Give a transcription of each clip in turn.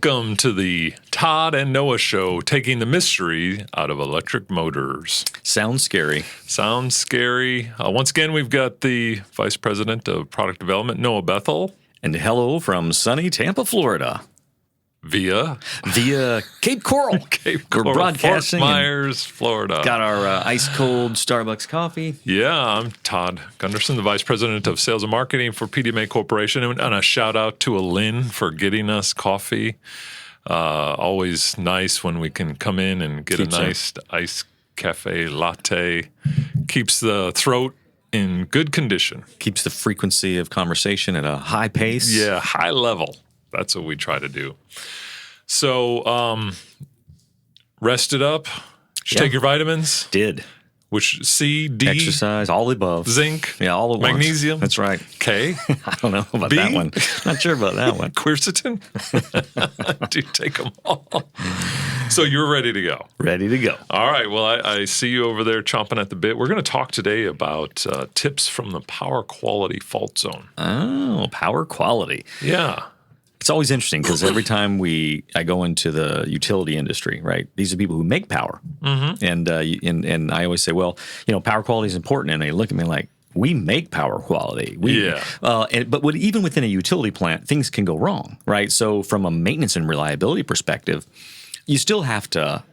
Welcome to the Todd and Noah show, taking the mystery out of electric motors. Sounds scary. Sounds scary. Once again, we've got the Vice President of Product Development, Noah Bethel. And hello from sunny Tampa, Florida. Via Cape Coral. Cape We're Coral, broadcasting. Fort Myers, Florida. Got our ice-cold Starbucks coffee. Yeah, I'm Todd Gunderson, the Vice President of Sales and Marketing for PDMA Corporation. And a shout out to Lynn for getting us coffee. Always nice when we can come in and get a nice iced cafe latte. Keeps the throat in good condition. Keeps the frequency of conversation at a high pace. Yeah, high level. That's what we try to do. So, rested up. Did you take your vitamins? Did. Which C, D? Exercise, all the above. Zinc? Yeah, all at once. Magnesium? That's right. K? I don't know about B? that one. Not sure about that one. Quercetin? Do you take them all? So you're ready to go. Ready to go. All right. Well, I see you over there chomping at the bit. We're going to talk today about tips from the power quality fault zone. Oh, power quality. Yeah. It's always interesting because every time I go into the utility industry, right? These are people who make power, and I always say, well, power quality is important, and they look at me like, we make power quality. But even within a utility plant, things can go wrong, right? So from a maintenance and reliability perspective, you still have to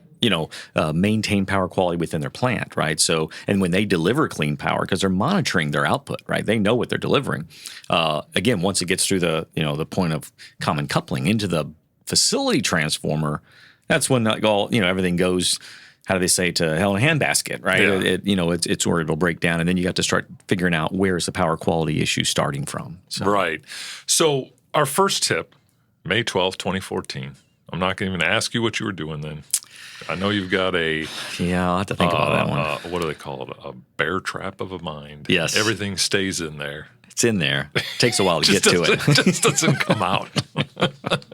maintain power quality within their plant, right? So, and when they deliver clean power, because they're monitoring their output, right? They know what they're delivering. Again, once it gets through the point of common coupling into the facility transformer, that's when everything goes. How do they say, to hell in a handbasket, right? Yeah. It's where it'll break down, and then you got to start figuring out where's the power quality issue starting from. So. Right. So our first tip, May 12th, 2014. I'm not going to even ask you what you were doing then. I know you've got I'll have to think about that one. What do they call it? A bear trap of a mind. Yes. Everything stays in there. It's in there. It takes a while to get to it. It just doesn't come out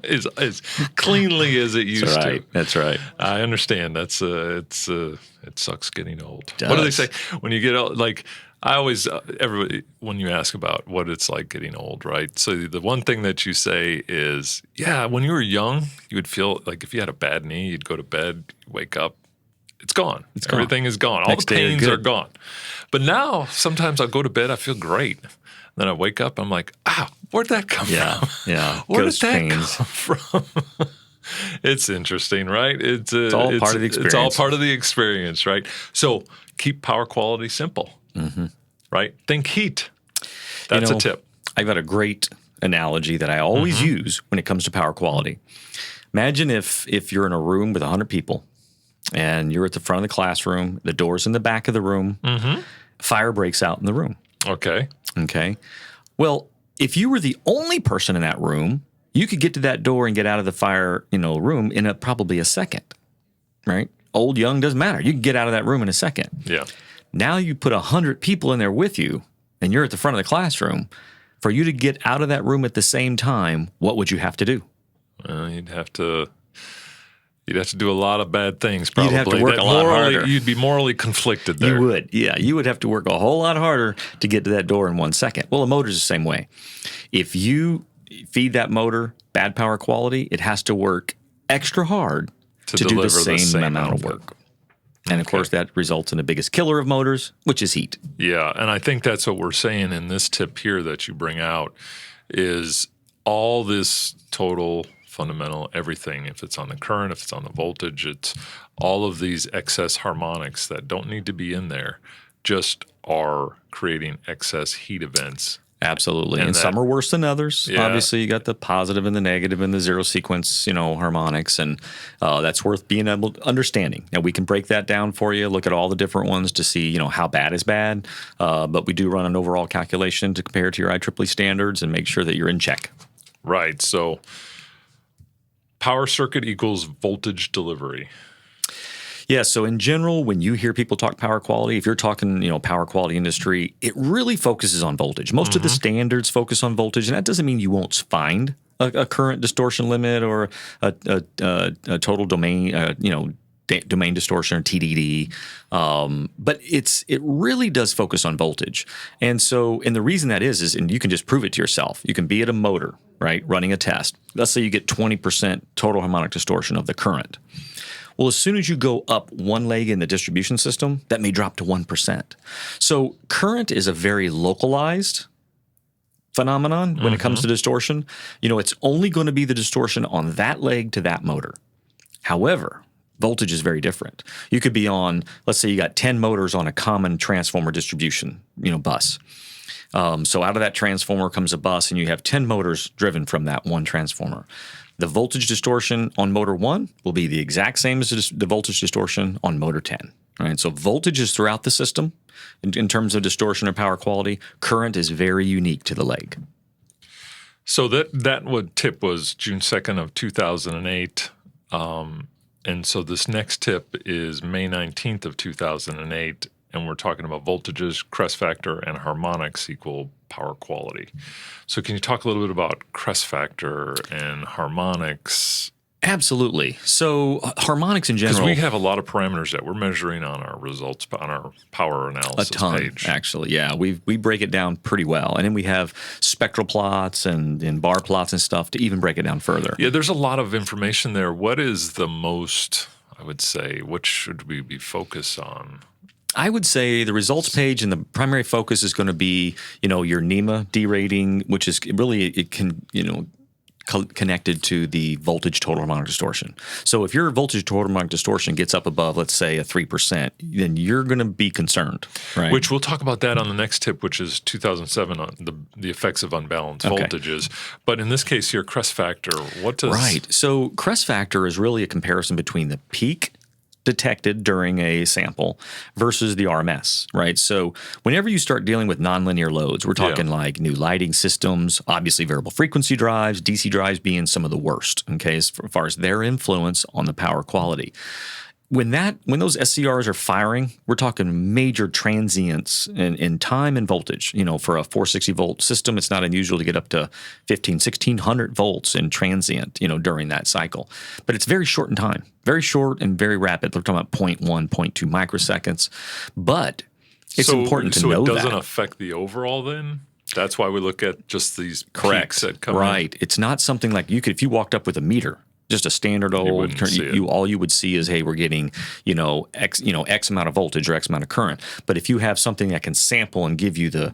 as cleanly as it used to. That's right. I understand. It sucks getting old. It What do they does. say when you get old? Like I always, everybody, when you ask about what it's like getting old, right? So the one thing that you say is, yeah, when you were young, you would feel like if you had a bad knee, you'd go to bed, wake up, it's gone. Everything is gone. All Next the day, pains you're are good. gone. But now, sometimes I'll go to bed, I feel great. Then I wake up, I'm like, where'd that come from? Yeah. Where did Ghost that pains. come from? It's interesting, right? It's all part of the experience. It's all part of the experience, right? So keep power quality simple, right? Think heat. That's a tip. I've got a great analogy that I always use when it comes to power quality. Imagine if you're in a room with 100 people and you're at the front of the classroom, the door's in the back of the room, fire breaks out in the room. Okay. Well, if you were the only person in that room, you could get to that door and get out of the fire, room in probably a second, right? Old, young, doesn't matter. You can get out of that room in a second. Yeah. Now you put 100 people in there with you, and you're at the front of the classroom. For you to get out of that room at the same time, what would you have to do? You'd have to do a lot of bad things, probably. You'd have to work a lot harder. You'd be morally conflicted there. You would, yeah. You would have to work a whole lot harder to get to that door in 1 second. Well, a motor's the same way. If you feed that motor bad power quality, it has to work extra hard to do deliver the same amount of work. And of course, that results in the biggest killer of motors, which is heat. Yeah, and I think that's what we're saying in this tip here that you bring out is all this total fundamental everything. If it's on the current, if it's on the voltage, it's all of these excess harmonics that don't need to be in there, just are creating excess heat events. Absolutely. And some are worse than others. Yeah. Obviously, you got the positive and the negative and the zero sequence, harmonics. And that's worth being able to understanding. Now, we can break that down for you, look at all the different ones to see, how bad is bad. But we do run an overall calculation to compare to your IEEE standards and make sure that you're in check. Right. So power circuit equals voltage delivery. Yeah, so in general, when you hear people talk power quality, if you're talking, power quality industry, it really focuses on voltage. Most of the standards focus on voltage, and that doesn't mean you won't find a current distortion limit or a total domain, domain distortion or TDD, but it really does focus on voltage. And the reason that is, and you can just prove it to yourself. You can be at a motor, right, running a test. Let's say you get 20% total harmonic distortion of the current. Well, as soon as you go up one leg in the distribution system, that may drop to 1%. So current is a very localized phenomenon when it comes to distortion. It's only going to be the distortion on that leg to that motor. However, voltage is very different. You could be on, let's say you got 10 motors on a common transformer distribution, bus. So out of that transformer comes a bus, and you have 10 motors driven from that one transformer. The voltage distortion on motor 1 will be the exact same as the voltage distortion on motor 10. Right? So voltage is throughout the system in terms of distortion or power quality. Current is very unique to the leg. So that tip was June 2nd of 2008. And so this next tip is May 19th of 2008, and we're talking about voltages, crest factor, and harmonics equal power quality. So can you talk a little bit about crest factor and harmonics? Absolutely. So harmonics in general. Because we have a lot of parameters that we're measuring on our results, on our power analysis a ton, page. Actually, yeah. We break it down pretty well. And then we have spectral plots and bar plots and stuff to even break it down further. Yeah, there's a lot of information there. What is the most, I would say, what should we be focused on? I would say the results page and the primary focus is going to be, your NEMA derating, which is really, it can, connected to the voltage total harmonic distortion. So if your voltage total harmonic distortion gets up above, let's say, a 3%, then you're going to be concerned, right? Which we'll talk about that on the next tip, which is 2007 on the effects of unbalanced voltages. But in this case here, crest factor, what does... Right. So crest factor is really a comparison between the peak detected during a sample versus the RMS, right? So whenever you start dealing with nonlinear loads, we're talking like new lighting systems, obviously variable frequency drives, DC drives being some of the worst, okay, as far as their influence on the power quality. When those SCRs are firing, we're talking major transients in time and voltage. For a 460 volt system, it's not unusual to get up to 1600 volts in transient, during that cycle. But it's very short in time, very short and very rapid. We're talking about 0.1, 0.2 microseconds. But it's important to know that. So it doesn't affect the overall then? That's why we look at just these Correct. peaks that come Right. in. It's not something like if you walked up with a meter, just a standard old, all you would see is, hey, we're getting, X amount of voltage or X amount of current. But if you have something that can sample and give you the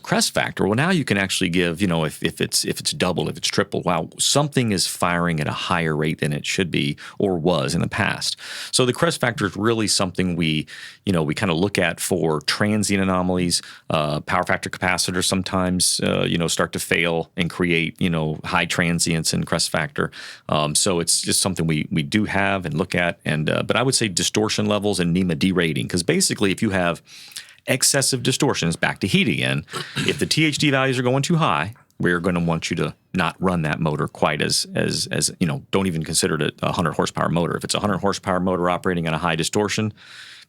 crest factor, well, now you can actually give, if it's double, if it's triple, wow, something is firing at a higher rate than it should be or was in the past. So the crest factor is really something we kind of look at for transient anomalies. Power factor capacitors sometimes, start to fail and create, high transients in crest factor. So it's just something we do have and look at. But I would say distortion levels and NEMA derating, because basically if you have excessive distortions, back to heat again, if the THD values are going too high, we're going to want you to not run that motor quite as don't even consider it a 100 horsepower motor. If it's a 100 horsepower motor operating at a high distortion,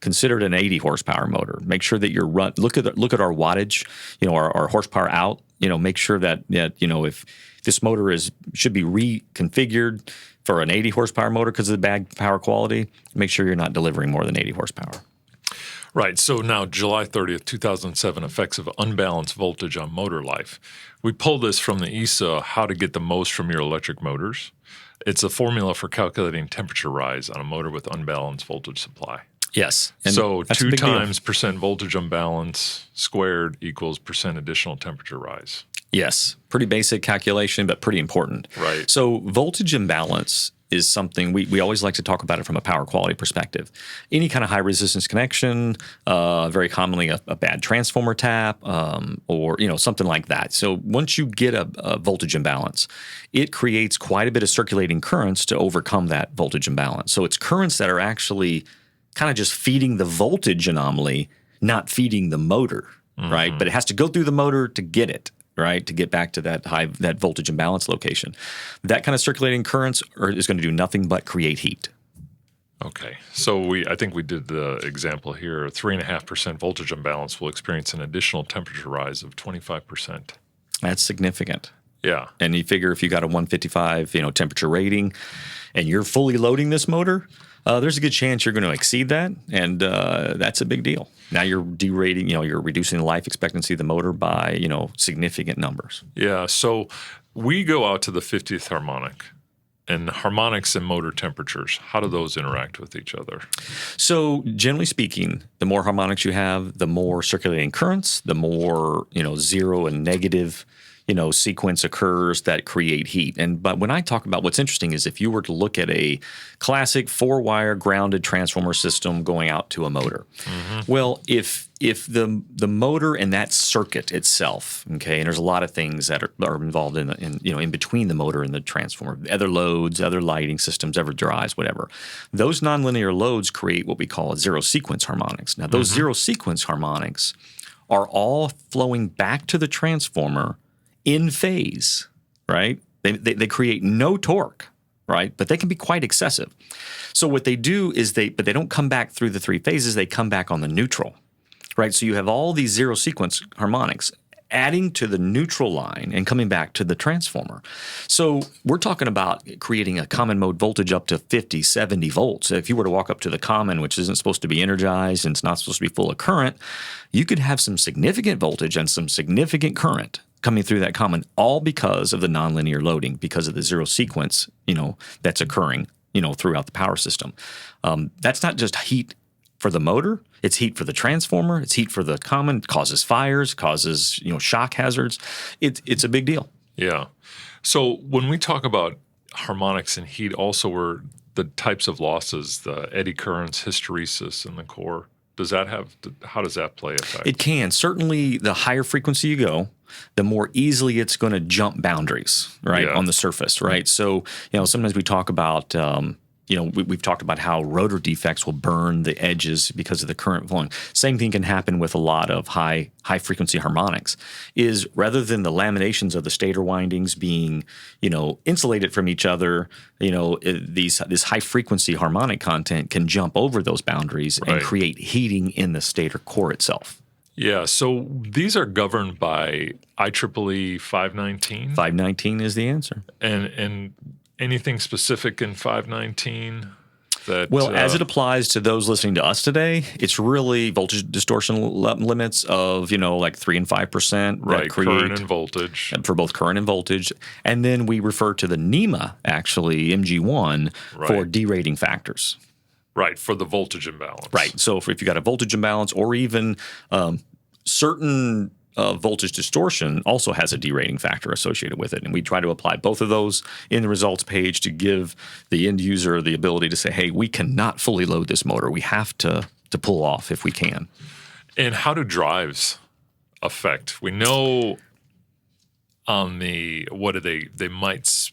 consider it an 80 horsepower motor. Make sure that you're look at our wattage, our horsepower out, make sure that if this motor should be reconfigured for an 80 horsepower motor because of the bad power quality, make sure you're not delivering more than 80 horsepower. Right. So now July 30th, 2007, effects of unbalanced voltage on motor life. We pulled this from the ESA, how to get the most from your electric motors. It's a formula for calculating temperature rise on a motor with unbalanced voltage supply. Yes. And so 2 times percent voltage unbalance squared equals percent additional temperature rise. Yes. Pretty basic calculation, but pretty important. Right. So voltage imbalance is something we always like to talk about it from a power quality perspective. Any kind of high resistance connection, very commonly a bad transformer tap, or something like that. So once you get a voltage imbalance, it creates quite a bit of circulating currents to overcome that voltage imbalance. So it's currents that are actually kind of just feeding the voltage anomaly, not feeding the motor, right? But it has to go through the motor to get it. Right, to get back to that voltage imbalance location. That kind of circulating currents is going to do nothing but create heat. Okay, so I think we did the example here. 3.5% voltage imbalance will experience an additional temperature rise of 25%. That's significant. Yeah. And you figure if you got a 155, temperature rating, and you're fully loading this motor, there's a good chance you're going to exceed that, and that's a big deal. Now you're derating, you're reducing the life expectancy of the motor by, significant numbers. Yeah. So we go out to the 50th harmonic. And harmonics and motor temperatures, how do those interact with each other? So generally speaking, the more harmonics you have, the more circulating currents, the more, zero and negative, sequence occurs that create heat. But when I talk about what's interesting is if you were to look at a classic 4-wire grounded transformer system going out to a motor, well, if the motor and that circuit itself, okay, and there's a lot of things that are involved in between the motor and the transformer, other loads, other lighting systems, other drives, whatever. Those nonlinear loads create what we call a zero sequence harmonics. Now, those zero sequence harmonics are all flowing back to the transformer in phase, right? They create no torque, right? But they can be quite excessive. So what they do is they don't come back through the 3 phases, they come back on the neutral, right? So you have all these zero sequence harmonics adding to the neutral line and coming back to the transformer. So we're talking about creating a common mode voltage up to 50, 70 volts. If you were to walk up to the common, which isn't supposed to be energized and it's not supposed to be full of current, you could have some significant voltage and some significant current coming through that common, all because of the nonlinear loading, because of the zero sequence, that's occurring, throughout the power system. That's not just heat for the motor, it's heat for the transformer, it's heat for the common, causes fires, causes, shock hazards. It's a big deal. Yeah. So when we talk about harmonics and heat, also were the types of losses, the eddy currents, hysteresis in the core. How does that play effect? It can. Certainly, the higher frequency you go, the more easily it's going to jump boundaries, right, on the surface, right? So, sometimes we talk about, we've talked about how rotor defects will burn the edges because of the current flowing. Same thing can happen with a lot of high frequency harmonics. Is rather than the laminations of the stator windings being, insulated from each other, this high frequency harmonic content can jump over those boundaries and create heating in the stator core itself. Yeah, so these are governed by IEEE 519. 519 is the answer. And anything specific in 519 that? Well, as it applies to those listening to us today, it's really voltage distortion limits of, like 3 and 5%. Right, current and voltage. For both current and voltage. And then we refer to the NEMA, actually, MG1, for derating factors. Right, for the voltage imbalance. Right. So if you got a voltage imbalance or even certain voltage distortion also has a derating factor associated with it. And we try to apply both of those in the results page to give the end user the ability to say, hey, we cannot fully load this motor. We have to pull off if we can. And how do drives affect? We know on they might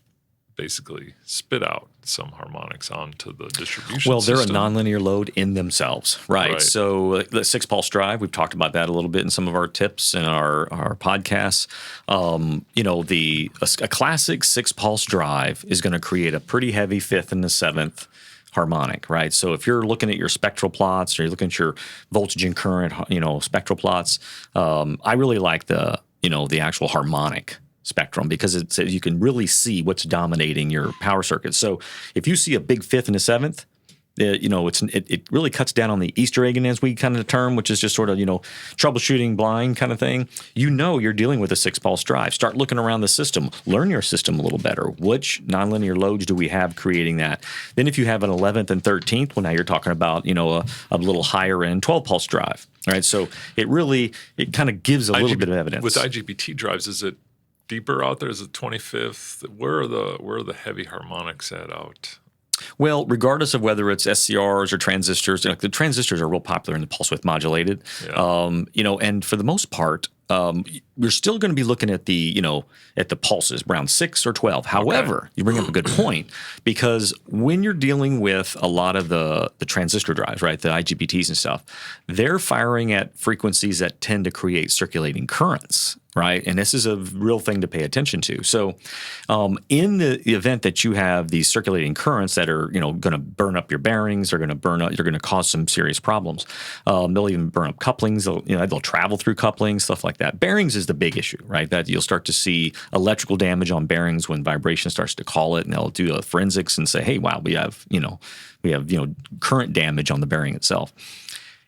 basically spit out some harmonics onto the distribution system. They're a nonlinear load in themselves, right? So the 6-pulse drive, we've talked about that a little bit in some of our tips and our podcasts. A classic 6-pulse drive is going to create a pretty heavy 5th and the 7th harmonic, right? So if you're looking at your spectral plots or you're looking at your voltage and current, spectral plots, I really like the actual harmonic spectrum because you can really see what's dominating your power circuit. So if you see a big 5th and a 7th, it really cuts down on the Easter egg, as we kind of term, which is just sort of troubleshooting blind kind of thing. You're dealing with a 6-pulse drive. Start looking around the system. Learn your system a little better. Which nonlinear loads do we have creating that? Then if you have an 11th and 13th, well, now you're talking about a little higher end 12-pulse drive. All right, so it kind of gives a little bit of evidence. With IGBT drives, is it deeper out there? Is it 25th? Where are the heavy harmonics out? Well, regardless of whether it's SCRs or transistors, the transistors are real popular in the pulse width modulated. Yeah. And for the most part, we're still going to be looking at the pulses around 6 or 12. However, you bring up a good point because when you're dealing with a lot of the transistor drives, right, the IGBTs and stuff, they're firing at frequencies that tend to create circulating currents. right? And this is a real thing to pay attention to. So in the event that you have these circulating currents that are, going to burn up your bearings, they're going to burn up, they're going to cause some serious problems. They'll even burn up couplings. They'll travel through couplings, stuff like that. Bearings is the big issue, right? That you'll start to see electrical damage on bearings when vibration starts to call it, and they'll do a forensics and say, hey, wow, we have current damage on the bearing itself.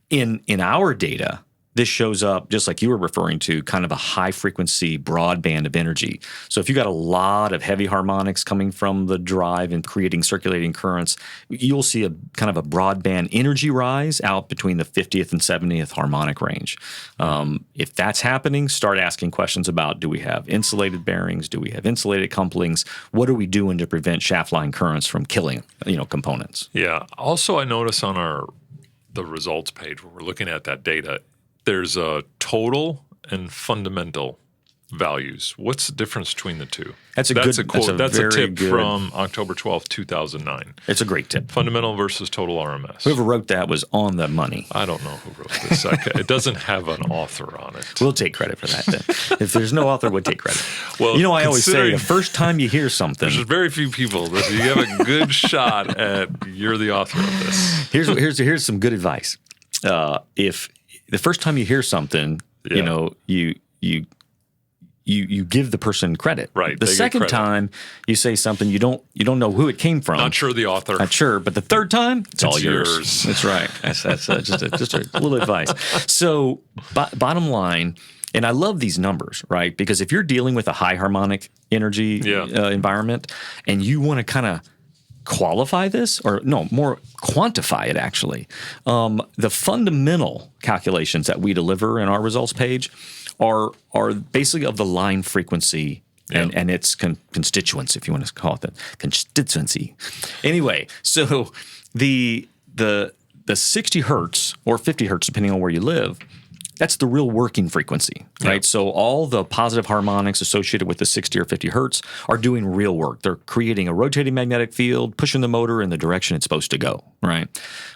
In our data, this shows up, just like you were referring to, kind of a high-frequency broadband of energy. So if you got a lot of heavy harmonics coming from the drive and creating circulating currents, you'll see a kind of a broadband energy rise out between the 50th and 70th harmonic range. If that's happening, start asking questions about, do we have insulated bearings? Do we have insulated couplings? What are we doing to prevent shaft line currents from killing, components? Yeah. Also, I notice on the results page where we're looking at that data, there's a total and fundamental values. What's the difference between the two? That's a quote. That's a tip from October 12th, 2009. It's a great tip. Fundamental versus total RMS. Whoever wrote that was on the money. I don't know who wrote this. It doesn't have an author on it. We'll take credit for that then. If there's no author, we'll take credit. Well, I always say the first time you hear something. There's very few people that you have a good shot at you're the author of this. Here's some good advice. If the first time you hear something, you give the person credit. Right. The second time you say something, you don't know who it came from. Not sure the author. Not sure, but the third time, it's all yours. That's right. That's just a little advice. So, bottom line. And I love these numbers, right? Because if you're dealing with a high harmonic energy environment and you want to kind of qualify this, or no, more quantify it actually, the fundamental calculations that we deliver in our results page are basically of the line frequency and its constituents, if you want to call it that, constituency. Anyway, so the 60 hertz or 50 hertz, depending on where you live, that's the real working frequency, right? Yeah. So all the positive harmonics associated with the 60 or 50 hertz are doing real work. They're creating a rotating magnetic field, pushing the motor in the direction it's supposed to go, right?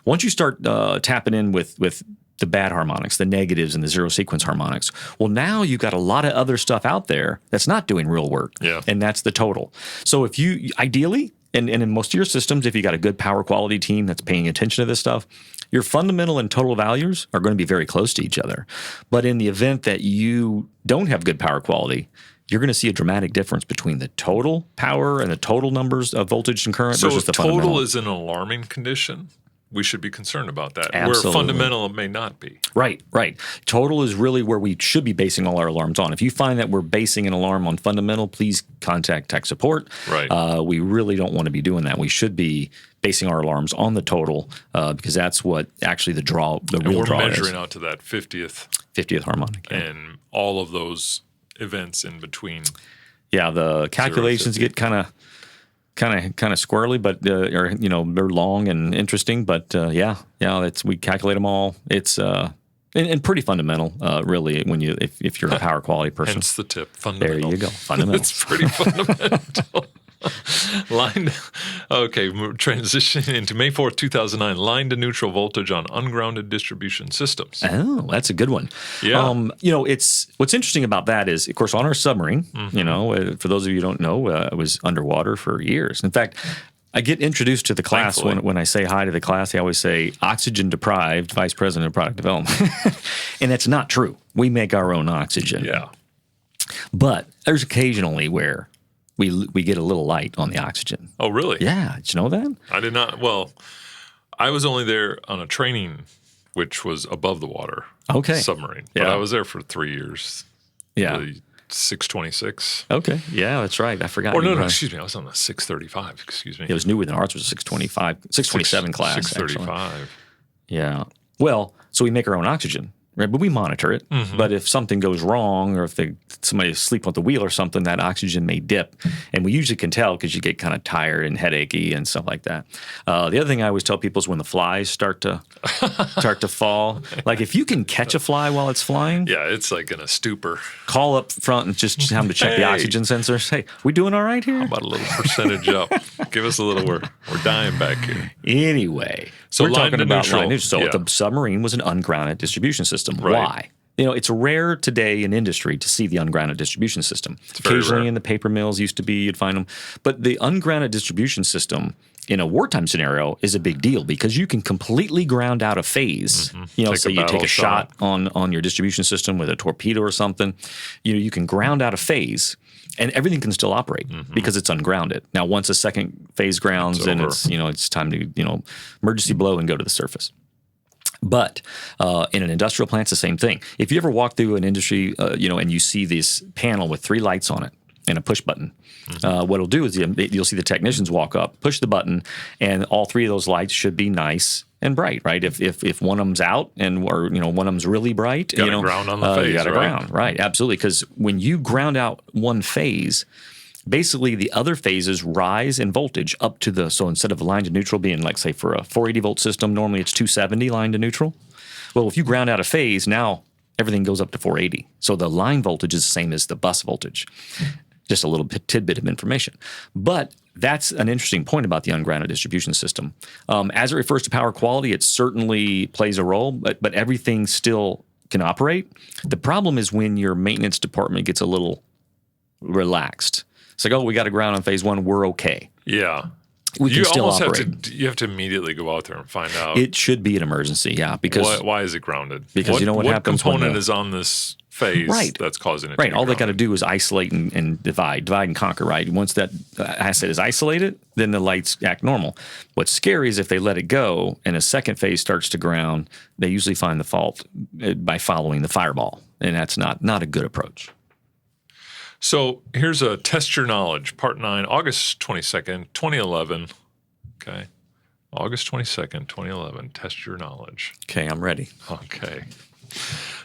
Once you start tapping in with the bad harmonics, the negatives and the zero sequence harmonics, well, now you've got a lot of other stuff out there that's not doing real work, and that's the total. So if you, ideally, and in most of your systems, if you got a good power quality team that's paying attention to this stuff, your fundamental and total values are going to be very close to each other. But in the event that you don't have good power quality, you're going to see a dramatic difference between the total power and the total numbers of voltage and current versus the fundamental. So if total is an alarming condition, we should be concerned about that. Absolutely. Where fundamental it may not be. Right. Total is really where we should be basing all our alarms on. If you find that we're basing an alarm on fundamental, please contact tech support. Right. We really don't want to be doing that. We should be basing our alarms on the total because that's what actually the real draw is. We're measuring out to that 50th harmonic. Yeah. And all of those events in between. Yeah, the calculations get kind of squirrely, but they're long and interesting. But we calculate them all. It's and pretty fundamental, really. When if you're a power quality person, hence the tip. Fundamental. There you go. Fundamental. It's pretty fundamental. Transitioning into May 4th, 2009, line to neutral voltage on ungrounded distribution systems. Oh, that's a good one. Yeah. It's what's interesting about that is, of course, on our submarine, for those of you who don't know, it was underwater for years. In fact, I get introduced to the class when I say hi to the class. They always say oxygen deprived vice president of product development. And that's not true. We make our own oxygen. Yeah. But there's occasionally where we get a little light on the oxygen. Oh, really? Yeah. Did you know that? I did not. Well, I was only there on a training, which was above the water submarine. But I was there for 3 years. Yeah. The 626. Okay. Yeah, that's right. I forgot. Or no, excuse me. I was on the 635. Excuse me. It was newer than ours. It was a 627 class. 635. Actually. Yeah. Well, so we make our own oxygen. Right, but we monitor it. Mm-hmm. But if something goes wrong, or if somebody asleep on the wheel or something, that oxygen may dip, and we usually can tell because you get kind of tired and headachy and stuff like that. The other thing I always tell people is when the flies start to fall. Like if you can catch a fly while it's flying, it's like in a stupor. Call up front and just have them to check the oxygen sensors. Hey, we doing all right here? How about a little percentage up? Give us a little. We're dying back here. Anyway, so we're talking about line neutral. So the submarine was an ungrounded distribution system. Right. Why? it's rare today in industry to see the ungrounded distribution system. very Occasionally rare. in the paper mills used to be, you'd find them. But the ungrounded distribution system in a wartime scenario is a big deal because you can completely ground out a phase. Say you take a shot on your distribution system with a torpedo or something. You can ground out a phase and everything can still operate because it's ungrounded. Now, once a second phase grounds, then it's time to emergency blow and go to the surface. But in an industrial plant, it's the same thing. If you ever walk through an industry, and you see this panel with 3 lights on it and a push button, what it'll do is you'll see the technicians walk up, push the button, and all 3 of those lights should be nice and bright, right? If one of them's out or one of them's really bright, you gotta ground on the phase, you got to ground, right? Absolutely, because when you ground out one phase, basically the other phases rise in voltage up to so instead of line to neutral being like, say, for a 480 volt system, normally it's 270 line to neutral. Well, if you ground out a phase, now everything goes up to 480. So the line voltage is the same as the bus voltage. Just a little tidbit of information. But that's an interesting point about the ungrounded distribution system. As it refers to power quality, it certainly plays a role, but everything still can operate. The problem is when your maintenance department gets a little relaxed. It's like, we got to ground on phase 1. We're okay. Yeah. We can still operate. You have to immediately go out there and find out. It should be an emergency, yeah. Because why is it grounded? Because what happens when component is on this phase that's causing it to be all they got to grounded? do is isolate and divide and conquer, right? Once that asset is isolated, then the lights act normal. What's scary is if they let it go and a second phase starts to ground, they usually find the fault by following the fireball, and that's not a good approach. So here's a Test Your Knowledge, Part 9, August 22nd, 2011. Okay. August 22nd, 2011. Test Your Knowledge. Okay, I'm ready. Okay.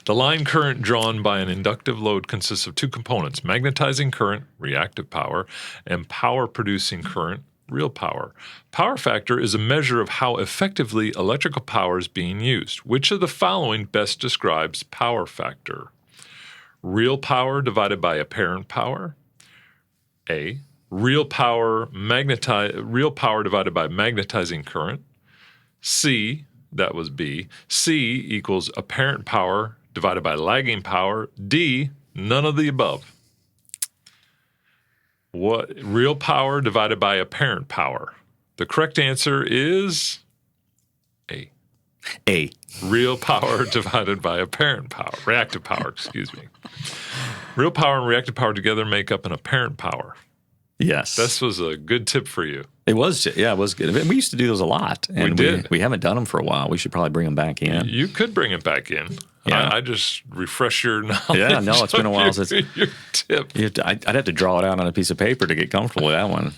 The line current drawn by an inductive load consists of 2 components, magnetizing current, reactive power, and power-producing current, real power. Power factor is a measure of how effectively electrical power is being used. Which of the following best describes power factor? Real power divided by apparent power. A. Real power divided by magnetizing current. C. That was B. C equals apparent power divided by lagging power. D. None of the above. What? Real power divided by apparent power. The correct answer is A. A. Real power divided by apparent power. Reactive power, excuse me. Real power and reactive power together make up an apparent power. Yes. This was a good tip for you. It was, yeah, it was good. We used to do those a lot. And we did. We haven't done them for a while. We should probably bring them back in. You could bring it back in. Yeah. I just refresh your knowledge. Yeah, no, it's been a while since. Your tip. I'd have to draw it out on a piece of paper to get comfortable with that one.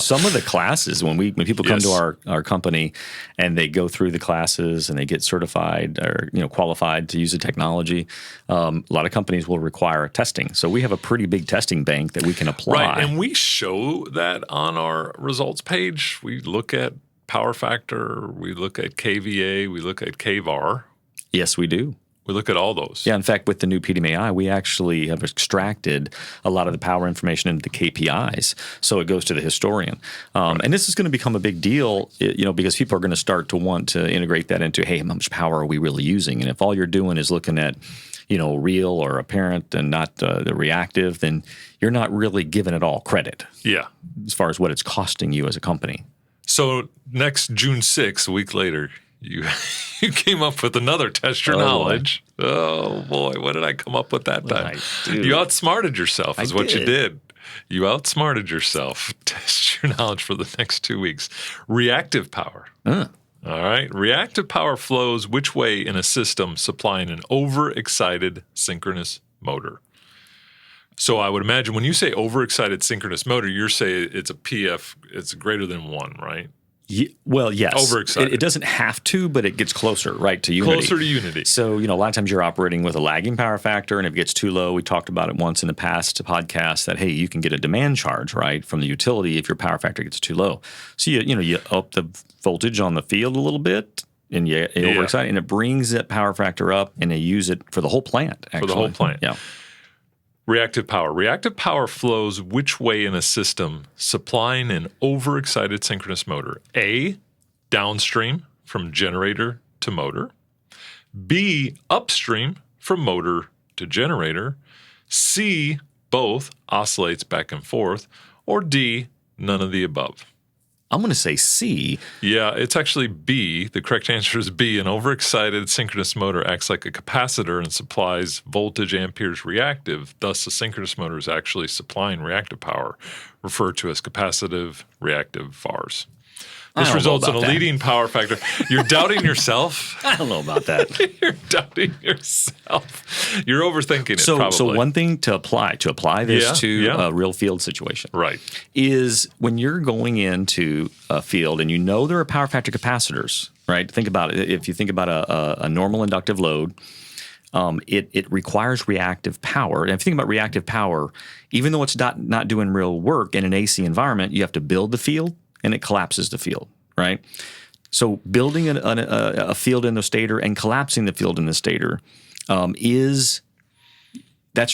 Some of the classes, when people come to our company and they go through the classes and they get certified or qualified to use the technology, a lot of companies will require testing. So we have a pretty big testing bank that we can apply. Right, and we show that on our results page. We look at power factor, we look at KVA, we look at KVAR. Yes, we do. We look at all those. Yeah, in fact, with the new PDMAI, we actually have extracted a lot of the power information into the KPIs, so it goes to the historian. And this is going to become a big deal, because people are going to start to want to integrate that into, hey, how much power are we really using? And if all you're doing is looking at, real or apparent and not the reactive, then you're not really giving it all credit. Yeah. As far as what it's costing you as a company. So next June 6th, a week later, you came up with another Test Your Knowledge. Oh, boy. What did I come up with that time? You outsmarted yourself is what you did. You outsmarted yourself. Test your knowledge for the next 2 weeks. Reactive power. All right. Reactive power flows which way in a system supplying an overexcited synchronous motor? So I would imagine when you say overexcited synchronous motor, you're saying it's a PF, it's greater than 1, right? Well, yes. Overexcited. It doesn't have to, but it gets closer, right, to unity. Closer to unity. So, a lot of times you're operating with a lagging power factor, and if it gets too low, we talked about it once in the past podcast that, hey, you can get a demand charge, right, from the utility if your power factor gets too low. So, you up the voltage on the field a little bit, and you overexcite, and it brings that power factor up, and they use it for the whole plant, actually. For the whole plant. Yeah. Reactive power. Reactive power flows which way in a system supplying an overexcited synchronous motor? A, downstream from generator to motor. B, upstream from motor to generator, C, both, oscillates back and forth, or D, none of the above. I'm going to say C. Yeah, it's actually B. The correct answer is B. An overexcited synchronous motor acts like a capacitor and supplies voltage amperes reactive. Thus, the synchronous motor is actually supplying reactive power, referred to as capacitive reactive VARs. This results in a leading power factor. You're doubting yourself? I don't know about that. You're doubting yourself. You're overthinking it, probably. So one thing to apply this to a real field situation, right, is when you're going into a field and you know there are power factor capacitors, right? Think about it. If you think about a normal inductive load, it requires reactive power. And if you think about reactive power, even though it's not doing real work in an AC environment, you have to build the field and it collapses the field, right? So building a field in the stator and collapsing the field in the stator that's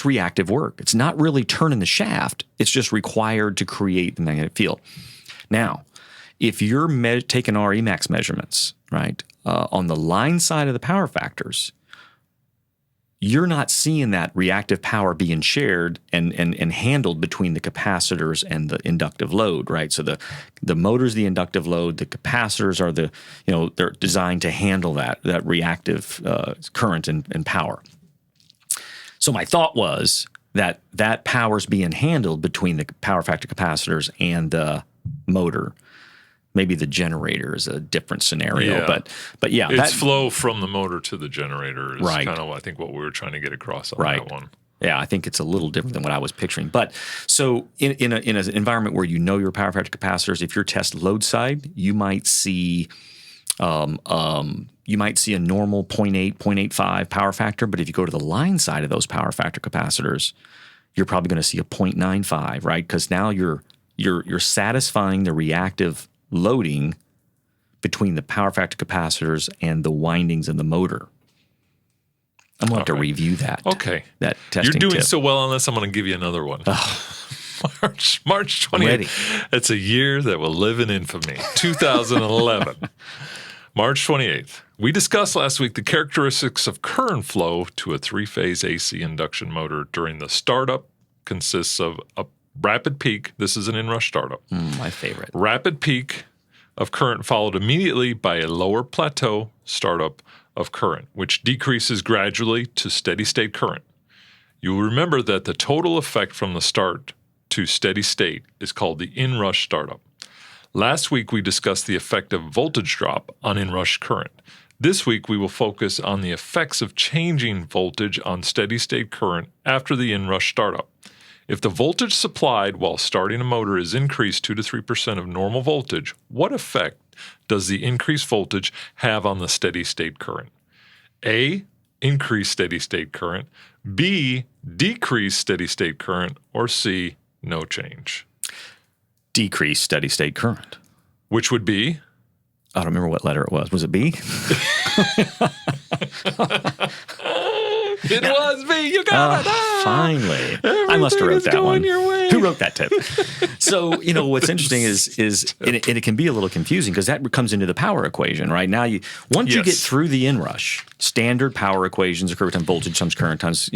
reactive work. It's not really turning the shaft. It's just required to create the magnetic field. Now, if you're taking our Emax measurements, right, on the line side of the power factors, you're not seeing that reactive power being shared and handled between the capacitors and the inductive load, right? So the motor's the inductive load, the capacitors are they're designed to handle that reactive current and power. So my thought was that power's being handled between the power factor capacitors and the motor. Maybe the generator is a different scenario, but yeah. It's flow from the motor to the generator is right. kind of, I think, what we were trying to get across on that one. Yeah, I think it's a little different than what I was picturing. But so in an environment where you know your power factor capacitors, if you're test load side, you might see a normal 0.8, 0.85 power factor. But if you go to the line side of those power factor capacitors, you're probably going to see a 0.95, right? Because now you're satisfying the reactive loading between the power factor capacitors and the windings in the motor. I'm going to have to review that. Okay. That testing You're doing tip. so well on this, I'm going to give you another one. March 28th. It's a year that will live in infamy. 2011. March 28th. We discussed last week the characteristics of current flow to a three-phase AC induction motor during the startup. Consists of a rapid peak. This is an inrush startup. My favorite. Rapid peak of current followed immediately by a lower plateau startup of current, which decreases gradually to steady state current. You will remember that the total effect from the start to steady state is called the inrush startup. Last week, we discussed the effect of voltage drop on inrush current. This week, we will focus on the effects of changing voltage on steady state current after the inrush startup. If the voltage supplied while starting a motor is increased 2 to 3% of normal voltage, what effect does the increased voltage have on the steady state current? A, increased steady state current, B, decreased steady state current, or C, no change? Decreased steady state current. Which would be? I don't remember what letter it was. Was it B? It was B. You got it. Finally. I must have wrote that one. Who wrote that tip? So, what's interesting is it can be a little confusing because that comes into the power equation, right? Now, once you get through the inrush, standard power equations occur times voltage times current times,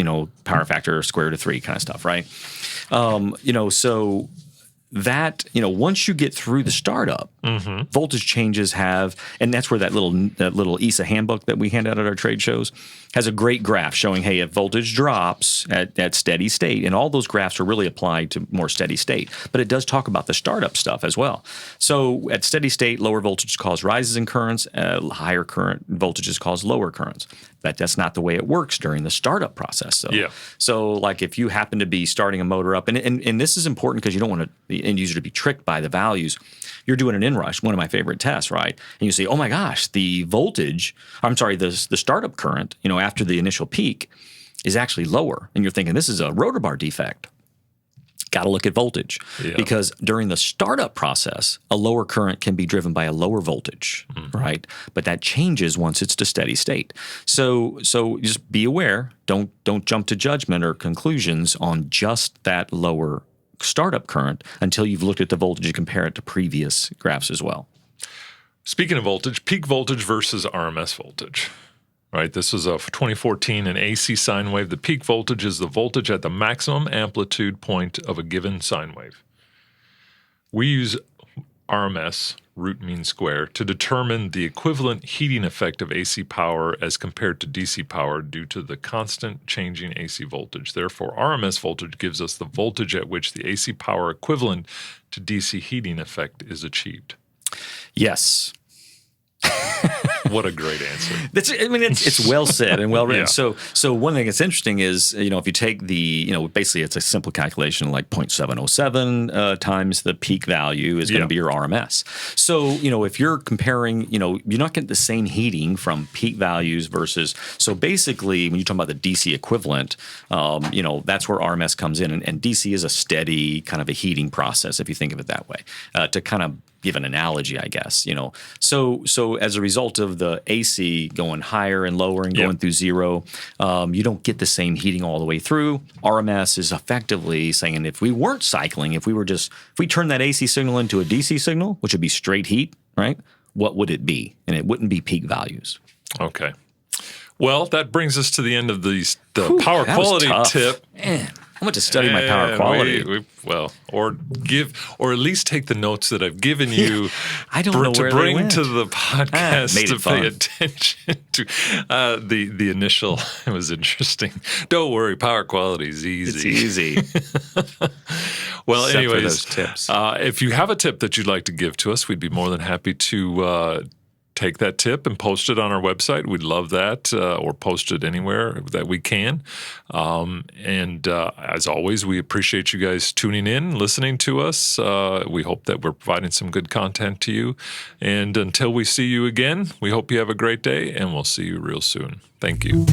power factor square root of 3 kind of stuff, right? So that, once you get through the startup, voltage changes and that's where that little ESA handbook that we hand out at our trade shows has a great graph showing, hey, if voltage drops at steady state, and all those graphs are really applied to more steady state, but it does talk about the startup stuff as well. So at steady state, lower voltages cause rises in currents, higher current voltages cause lower currents. But that's not the way it works during the startup process. So like if you happen to be starting a motor up, and this is important because you don't want the end user to be tricked by the values. You're doing an inrush, one of my favorite tests, right? And you say, oh my gosh, the startup current, after the initial peak is actually lower. And you're thinking this is a rotor bar defect. Got to look at voltage because during the startup process, a lower current can be driven by a lower voltage, right? But that changes once it's to steady state. So just be aware. Don't jump to judgment or conclusions on just that lower startup current until you've looked at the voltage and compare it to previous graphs as well. Speaking of voltage, peak voltage versus RMS voltage. right? This is a 2014 an AC sine wave. The peak voltage is the voltage at the maximum amplitude point of a given sine wave. We use RMS, root mean square, to determine the equivalent heating effect of AC power as compared to DC power due to the constant changing AC voltage. Therefore, RMS voltage gives us the voltage at which the AC power equivalent to DC heating effect is achieved. Yes. What a great answer. It's well said and well written. Yeah. So one thing that's interesting is, if you take basically it's a simple calculation like 0.707 times the peak value is going to be your RMS. So, if you're comparing, you're not getting the same heating from peak values versus, so basically when you talk about the DC equivalent, that's where RMS comes in. And DC is a steady kind of a heating process, if you think of it that way, to kind of give an analogy, I guess, So as a result of the AC going higher and lower and going through zero, you don't get the same heating all the way through. RMS is effectively saying if we weren't cycling, if we turn that AC signal into a DC signal, which would be straight heat, right? What would it be? And it wouldn't be peak values. Okay. Well, that brings us to the end of the power quality tip. Man, I went to study my power quality. Or at least take the notes that I've given you. I don't know where to bring they went. to the podcast made it to fun. pay attention to. The initial was interesting. Don't worry, power quality is easy. It's easy. Well, Except anyways, for those tips. If you have a tip that you'd like to give to us, we'd be more than happy to take that tip and post it on our website. We'd love that, or post it anywhere that we can. And as always, we appreciate you guys tuning in, listening to us. We hope that we're providing some good content to you. And until we see you again, we hope you have a great day, and we'll see you real soon. Thank you.